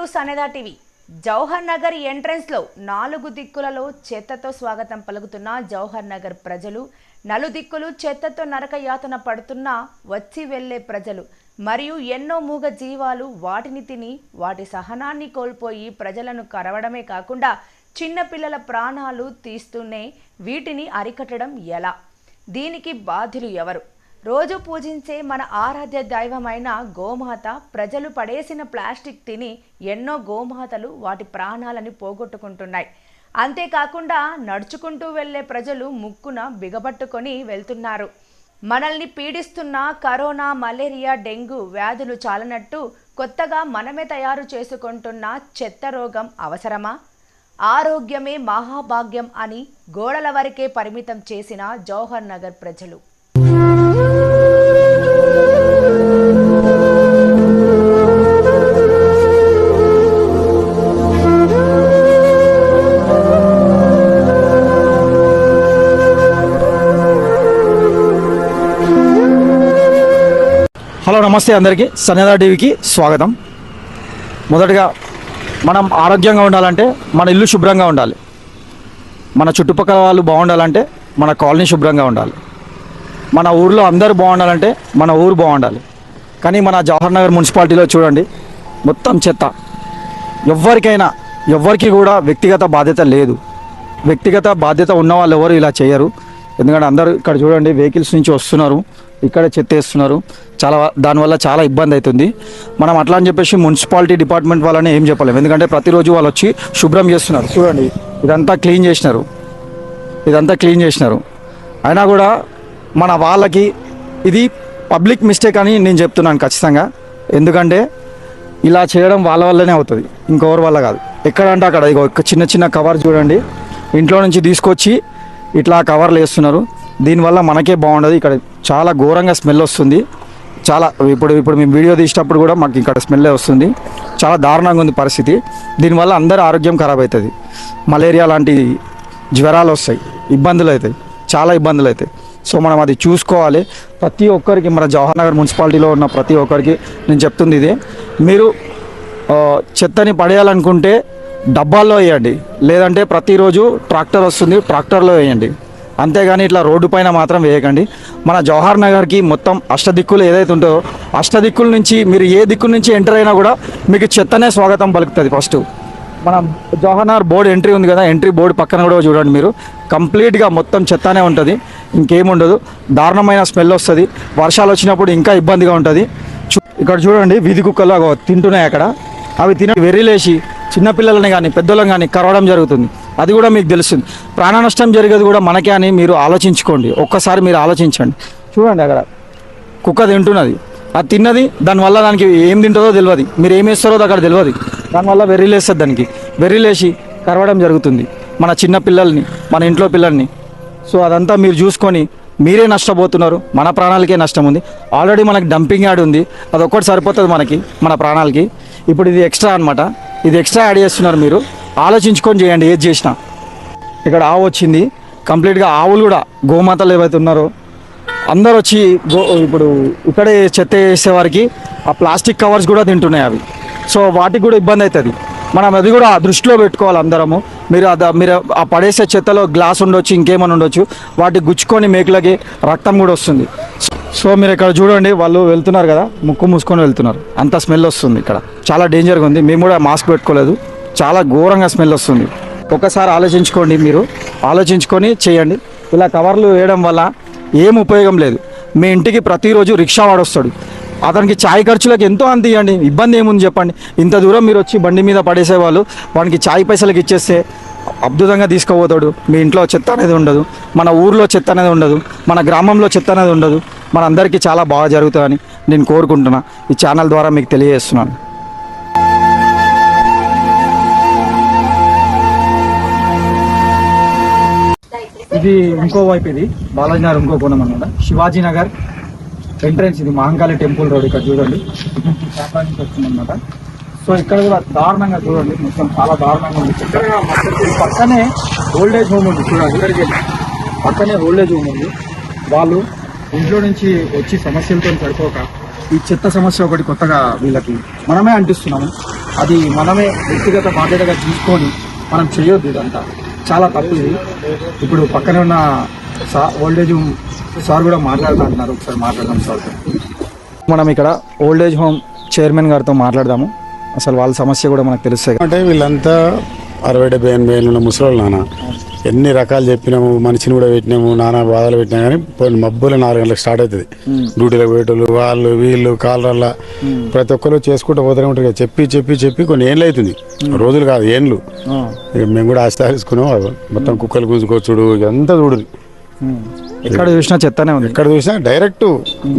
To సనేదా TV. Jawahar Nagar entrance లో 4 దిక్కులలో చెత్తతో స్వాగతం పలుకుతున్న జవహర్ నగర్ ప్రజలు, నలుదిక్కులు చెత్తతో నరక యాతన పడుతున్న వచ్చి వెళ్లే ప్రజలు మరియు ఎన్నో మూగ జీవాలు వాటిని తిని వాటి సహనాన్ని కోల్పోయి ప్రజలను కరవడమే కాకుండా చిన్న పిల్లల ప్రాణాలు తీస్తూనే వీటిని అరికట్టడం ఎలా? దీనికి బాధ్యులు ఎవరు? రోజు పూజించే మన ఆరాధ్య దైవమైన గోమాత ప్రజలు పడేసిన ప్లాస్టిక్ తిని ఎన్నో గోమాతలు వాటి ప్రాణాలని పోగొట్టుకుంటున్నాయి. అంతేకాకుండా నడుచుకుంటూ వెళ్లే ప్రజలు ముక్కున బిగబట్టుకొని వెళ్తున్నారు. మనల్ని పీడిస్తున్న కరోనా, మలేరియా, డెంగ్యూ వ్యాధులు చాలనట్టు కొత్తగా మనమే తయారు చేసుకుంటున్న చెత్త రోగం అవసరమా? ఆరోగ్యమే మహాభాగ్యం అని గోడల వరకే పరిమితం చేసిన జవహర్ నగర్ ప్రజలు. హలో, నమస్తే అందరికీ. సనేదా టీవీకి స్వాగతం. మొదటగా మనం ఆరోగ్యంగా ఉండాలంటే మన ఇల్లు శుభ్రంగా ఉండాలి. మన చుట్టుపక్కల వాళ్ళు బాగుండాలంటే మన కాలనీ శుభ్రంగా ఉండాలి. మన ఊర్లో అందరూ బాగుండాలంటే మన ఊరు బాగుండాలి. కానీ మన జవహర్ నగర్ మున్సిపాలిటీలో చూడండి, మొత్తం చెత్త. ఎవ్వరికి కూడా వ్యక్తిగత బాధ్యత లేదు. వ్యక్తిగత బాధ్యత ఉన్న వాళ్ళు ఎవరు ఇలా చేయరు. ఎందుకంటే అందరూ ఇక్కడ చూడండి, వెహికల్స్ నుంచి వస్తున్నారు, ఇక్కడ చెత్త వేస్తున్నారు. దానివల్ల చాలా ఇబ్బంది అవుతుంది. మనం అట్లా అని చెప్పేసి మున్సిపాలిటీ డిపార్ట్మెంట్ వాళ్ళని ఏం చెప్పలేము. ఎందుకంటే ప్రతిరోజు వాళ్ళు వచ్చి శుభ్రం చేస్తున్నారు. చూడండి, ఇదంతా క్లీన్ చేసినారు. అయినా కూడా మన వాళ్ళకి ఇది పబ్లిక్ మిస్టేక్ అని నేను చెప్తున్నాను ఖచ్చితంగా. ఎందుకంటే ఇలా చేయడం వాళ్ళ వల్లనే అవుతుంది, ఇంకెవరి వల్ల కాదు. ఎక్కడంటే అక్కడ ఇక చిన్న చిన్న కవర్ చూడండి, ఇంట్లో నుంచి తీసుకొచ్చి ఇట్లా కవర్లు వేస్తున్నారు. దీనివల్ల మనకే బాగుండదు. ఇక్కడ చాలా ఘోరంగా స్మెల్ వస్తుంది. ఇప్పుడు మేము వీడియో తీసేటప్పుడు కూడా మాకు ఇక్కడ స్మెల్లే వస్తుంది. చాలా దారుణంగా ఉంది పరిస్థితి. దీనివల్ల అందరి ఆరోగ్యం ఖరాబ్ అవుతుంది. మలేరియా లాంటి జ్వరాలు వస్తాయి, చాలా ఇబ్బందులు అవుతాయి. సో మనం అది చూసుకోవాలి. ప్రతి ఒక్కరికి, మన జవహర్ నగర్ మున్సిపాలిటీలో ఉన్న ప్రతి ఒక్కరికి నేను చెప్తుంది ఇదే: మీరు చెత్తని పడేయాలనుకుంటే డబ్బాల్లో వేయండి, లేదంటే ప్రతిరోజు ట్రాక్టర్ వస్తుంది, ట్రాక్టర్లో వేయండి. అంతేగాని ఇట్లా రోడ్డు పైన మాత్రం వేయకండి. మన జవహర్ నగర్కి మొత్తం అష్టదిక్కులు ఏదైతే ఉంటుందో, అష్టదిక్కుల నుంచి మీరు ఏ దిక్కు నుంచి ఎంటర్ అయినా కూడా మీకు చెత్తనే స్వాగతం పలుకుతుంది. ఫస్ట్ మన జవహర్ నగర్ బోర్డు ఎంట్రీ ఉంది కదా, ఎంట్రీ బోర్డు పక్కన కూడా చూడండి మీరు, కంప్లీట్గా మొత్తం చెత్తనే ఉంటుంది, ఇంకేముండదు. దారుణమైన స్మెల్ వస్తుంది. వర్షాలు వచ్చినప్పుడు ఇంకా ఇబ్బందిగా ఉంటుంది. ఇక్కడ చూడండి, వీధి కుక్కలు తింటున్నాయి అక్కడ. అవి తిన వెర్రిలేసి చిన్నపిల్లలని కానీ పెద్దలను కానీ కరవడం జరుగుతుంది. అది కూడా మీకు తెలుస్తుంది. ప్రాణ నష్టం జరిగేది కూడా మనకే అని మీరు ఆలోచించుకోండి. ఒక్కసారి మీరు ఆలోచించండి. చూడండి, అక్కడ కుక్క తింటున్నది. అది తిన్నది, దానివల్ల దానికి ఏం తింటుందో తెలియదు, మీరు ఏం వేస్తారో అక్కడ తెలియదు. దానివల్ల వెర్రిలేస్తుంది, దానికి వెర్రిలేసి కరవడం జరుగుతుంది మన చిన్న పిల్లల్ని, మన ఇంట్లో పిల్లల్ని. సో అదంతా మీరు చూసుకొని మీరే నష్టపోతున్నారు. మన ప్రాణాలకే నష్టం ఉంది. ఆల్రెడీ మనకి డంపింగ్ యార్డ్ ఉంది, అది ఒక్కటి సరిపోతుంది మనకి, మన ప్రాణాలకి. ఇప్పుడు ఇది ఎక్స్ట్రా అనమాట. ఇది ఎక్స్ట్రా యాడ్ చేస్తున్నారు. మీరు ఆలోచించుకొని చేయండి ఏది చేసినా. ఇక్కడ ఆవు వచ్చింది, కంప్లీట్గా ఆవులు కూడా గోమాతలు ఏవైతే ఉన్నారో అందరు వచ్చి ఇప్పుడు ఇక్కడే చెత్త వేసేవారికి ఆ ప్లాస్టిక్ కవర్స్ కూడా తింటున్నాయి అవి. సో వాటికి కూడా ఇబ్బంది అవుతుంది. మనం అది కూడా దృష్టిలో పెట్టుకోవాలి అందరము. మీరు ఆ పడేసే చెత్తలో గ్లాస్ ఉండొచ్చు, ఇంకేమైనా ఉండొచ్చు, వాటికి గుచ్చుకొని మేకులకి రక్తం కూడా వస్తుంది. సో మీరు ఇక్కడ చూడండి, వాళ్ళు వెళ్తున్నారు కదా, ముక్కు మూసుకొని వెళ్తున్నారు. అంత స్మెల్ వస్తుంది. ఇక్కడ చాలా డేంజర్గా ఉంది. మేము కూడా మాస్క్ పెట్టుకోలేదు, చాలా ఘోరంగా స్మెల్ వస్తుంది. ఒకసారి ఆలోచించుకోండి, మీరు ఆలోచించుకొని చేయండి. ఇలా కవర్లు వేయడం వల్ల ఏం ఉపయోగం లేదు. మీ ఇంటికి ప్రతిరోజు రిక్షా వాడు వస్తాడు, అతనికి ఛాయ్ ఖర్చులకు ఎంతో అంత ఇవ్వండి, ఇబ్బంది ఏముంది చెప్పండి. ఇంత దూరం మీరు వచ్చి బండి మీద పడేసేవాళ్ళు వానికి ఛాయ్ పైసలకి ఇచ్చేస్తే అద్భుతంగా తీసుకుపోతాడు. మీ ఇంట్లో చెత్త అనేది ఉండదు, మన ఊర్లో చెత్త అనేది ఉండదు, మన గ్రామంలో చెత్త అనేది ఉండదు. మన అందరికీ చాలా బాగా జరుగుతుందని నేను కోరుకుంటున్నా. ఈ ఛానల్ ద్వారా మీకు తెలియజేస్తున్నాను. ఇది ఇంకో వైపు, ఇది బాలాజీ నగర్ ఇంకో కోణం అనమాట. శివాజీ నగర్ ఎంట్రెన్స్ ఇది, మహంకాళి టెంపుల్ రోడ్. ఇక్కడ చూడండి, వస్తుందన్నమాట. సో ఇక్కడ కూడా దారుణంగా చూడండి, మొత్తం చాలా దారుణంగా ఉంది. పక్కనే ఓల్డేజ్ హోమ్ ఉంది చూడండి, పక్కనే ఓల్డేజ్ హోమ్ ఉంది. వాళ్ళు ఇంట్లో నుంచి వచ్చి సమస్యలతో సరిపోక ఈ చెత్త సమస్య ఒకటి కొత్తగా వీళ్ళకి మనమే అంటిస్తున్నాము. అది మనమే వ్యక్తిగత బాధ్యతగా తీసుకొని మనం చేయొద్దు. ఇదంతా చాలా తప్పు ఇది. ఇప్పుడు పక్కనే ఉన్న ఓల్డేజ్ హోమ్ సార్ కూడా మాట్లాడుతున్నారు, ఒకసారి మాట్లాడదాం సార్. మనం ఇక్కడ ఓల్డేజ్ హోమ్ చైర్మన్ గారితో మాట్లాడదాము, అసలు వాళ్ళ సమస్య కూడా మనకు తెలుస్తాయి. అంటే వీళ్ళంతా 60-70 ఏళ్ళ ముసలోళ్ళు నాన్న. ఎన్ని రకాలు చెప్పినాము, మనిషిని కూడా పెట్టినాము, నానా బాధలు పెట్టినా కానీ పోయిన మబ్బులు 4 గంటలకు స్టార్ట్ అవుతుంది. డ్యూటీలకు పోయేటోళ్ళు వాళ్ళు వీళ్ళు కాళ్ళ ప్రతి ఒక్కరు చేసుకుంటూ పోతూనే ఉంటారు కదా. చెప్పి చెప్పి చెప్పి కొన్ని ఏళ్ళు అవుతుంది, రోజులు కాదు ఏండ్లు. ఇక మేము కూడా ఆస్వాదించుకున్నాం. మొత్తం కుక్కలు గుంజుకొచ్చుడు ఇదంతా చూడు. ఎక్కడ చూసినా చెత్తనే ఉంది. ఎక్కడ చూసినా డైరెక్ట్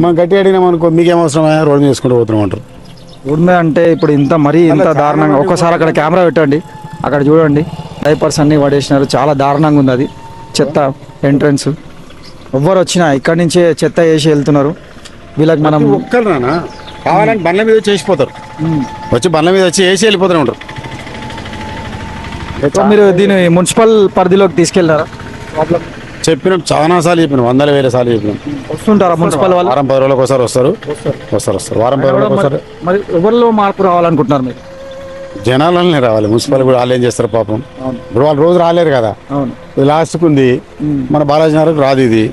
మనం గట్టి అడిగినాం అనుకో, మీకేం అవసరమా, రోడ్డు చేసుకుంటూ పోతున్నాం అంటారు. ఉండే అంటే ఇప్పుడు ఇంత మరీ ఇంత దారుణంగా. ఒక్కసారి అక్కడ కెమెరా పెట్టండి, అక్కడ చూడండి డైపర్స్ అన్నీ పడేసినారు. చాలా దారుణంగా ఉంది అది. చెత్త ఎంట్రన్స్ ఎవ్వరు వచ్చినా ఇక్కడి నుంచే చెత్త వేసి వెళ్తున్నారు. వీళ్ళకి మనం ఒక్కరు నానా కావాలని బండ్ల మీద వచ్చి వేసిపోతారు, వచ్చి బండ్ల మీద వచ్చి వేసి వెళ్ళిపోతూనే ఉంటారు. మీరు దీన్ని మున్సిపల్ పరిధిలోకి తీసుకెళ్ళారా? చెప్పినాం, చాలా సార్లు చెప్పినాం, 100,000 సార్లు చెప్పినాం. వస్తుంటారా మున్సిపల్ వాళ్ళు? వారం 10 రోజులకు ఒకసారి వస్తారు. వారం 10 రోజులకు ఒకసారి. మరి ఎవరిలో మార్పు రావాలనుకుంటున్నారు మీరు? జనాలనే రావాలి. మున్సిపల్ కూడా వాళ్ళు ఏం చేస్తారు పాపం. ఇప్పుడు వాళ్ళు రోజు రాలేరు కదా. ఇది లాస్ట్కు ఉంది, మన బాలాజీ నగర్కి రాదు. ఇది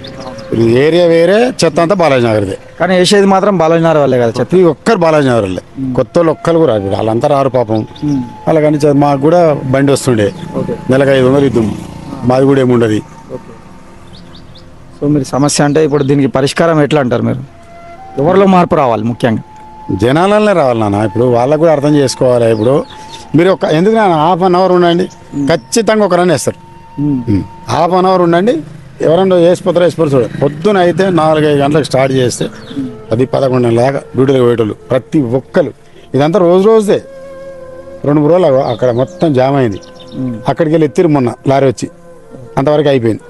ఏరియా వేరే, చెత్త అంతా బాలాజీ నగర్దే. కానీ వేసేది మాత్రం బాలాజీ నగర్ వాళ్ళే కదా చెత్త. ఒక్కరు బాలాజీ నగర్ వాళ్ళే, కొత్త వాళ్ళు ఒక్కరు కూడా రాదు. వాళ్ళంతా రారు పాపం. అలా కానీ మాకు కూడా బండి వస్తుండే, నెలకు 500 ఇద్దాం, మాది కూడా ఏముండదు. సో మీరు సమస్య అంటే ఇప్పుడు దీనికి పరిష్కారం ఎట్లా అంటారు మీరు? ఎవరిలో మార్పు రావాలి ముఖ్యంగా? జనాలనే రావాలి నాన్న. ఇప్పుడు వాళ్ళకు కూడా అర్థం చేసుకోవాలి. ఇప్పుడు మీరు ఎందుకు నాన్న ½ అన్ అవర్ ఉండండి, ఖచ్చితంగా ఒకరని వేస్తారు. ½ అన్ అవర్ ఉండండి, ఎవరన్నా వేసిపోతారో చూడండి. పొద్దున అయితే 4-5 గంటలకు స్టార్ట్ చేస్తే అది 11 గంటల దాకా డ్యూటీలకు పోయేటోళ్ళు ప్రతి ఒక్కరు. ఇదంతా రోజుదే 2-3 రోజులు అక్కడ మొత్తం జామ్ అయింది. అక్కడికి వెళ్ళి ఎత్తిరు మొన్న లారీ వచ్చి, అంతవరకు అయిపోయింది.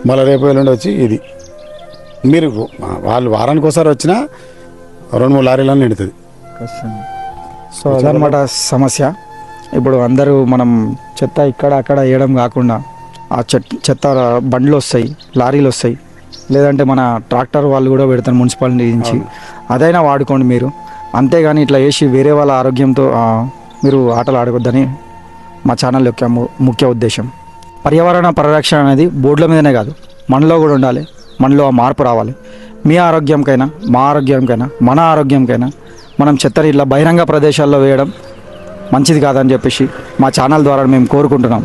మళ్ళీ రేపు ఎల్లుండి వచ్చి ఇది. మీరు వాళ్ళు వారానికి ఒకసారి వచ్చినా 2-3 లారీలను నిండుతుంది. సో అదనమాట సమస్య. ఇప్పుడు అందరూ మనం చెత్త ఇక్కడ అక్కడ వేయడం కాకుండా ఆ చెత్త బండ్లు వస్తాయి, లారీలు వస్తాయి, లేదంటే మన ట్రాక్టర్ వాళ్ళు కూడా పెడతారు మున్సిపాలిటీ నుంచి. అదైనా వాడుకోండి మీరు. అంతేగాని ఇట్లా వేసి వేరే వాళ్ళ ఆరోగ్యంతో మీరు ఆటలు ఆడవద్దని మా ఛానల్ యొక్క ముఖ్య ఉద్దేశం. పర్యావరణ పరిరక్షణ అనేది బోర్డుల మీదనే కాదు, మనలో కూడా ఉండాలి. మనలో ఆ మార్పు రావాలి. మీ ఆరోగ్యంకైనా, మా ఆరోగ్యంకైనా, మన ఆరోగ్యంకైనా మనం చెత్తని ఇట్లా బహిరంగ ప్రదేశాల్లో వేయడం మంచిది కాదని చెప్పేసి మా ఛానల్ ద్వారా మేము కోరుకుంటున్నాం.